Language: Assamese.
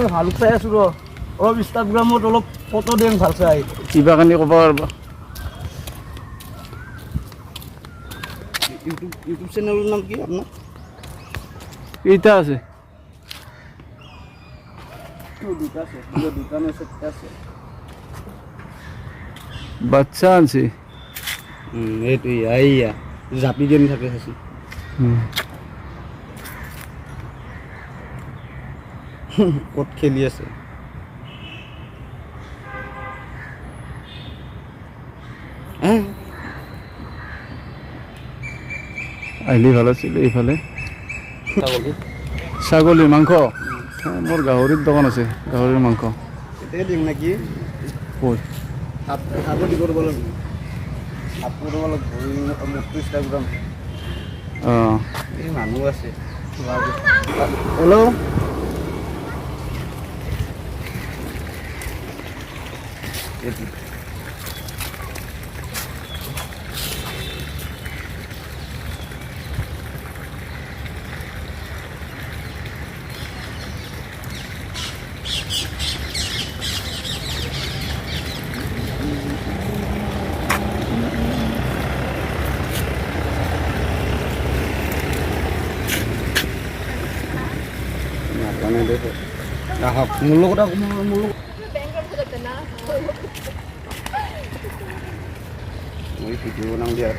ভালুক চাই আছোঁ ৰ অলপ ইনষ্টাগ্ৰামত অলপ ফটো দিম ভাল চাই কিবা কানি ক'ব পাৰিবা ইউটিউব চেনেলৰ নাম কি আপোনাৰ কেইটা আছে দুটা আছে দুটা নে চাৰিটা আছে বাচ্চা আনছি এইটো এইয়া জাপি গেম থাকে আছে ক'ত খেলি আছে আহিলে ভাল আছিল এইফালে ছাগলী মাংস মোৰ গাহৰিৰ দোকান আছে গাহৰিৰ মাংস এতিয়াই দিম নেকি ক'ত হাতত কৰিব লাগিব হাত কৰিব লাগিব মোৰটো ইনষ্টাগ্ৰাম অঁ এই মানুহ আছে হেল্ল' আহক মোৰ লগত মোৰ লগত মই ভিডিঅ' বনাওঁ দিয়া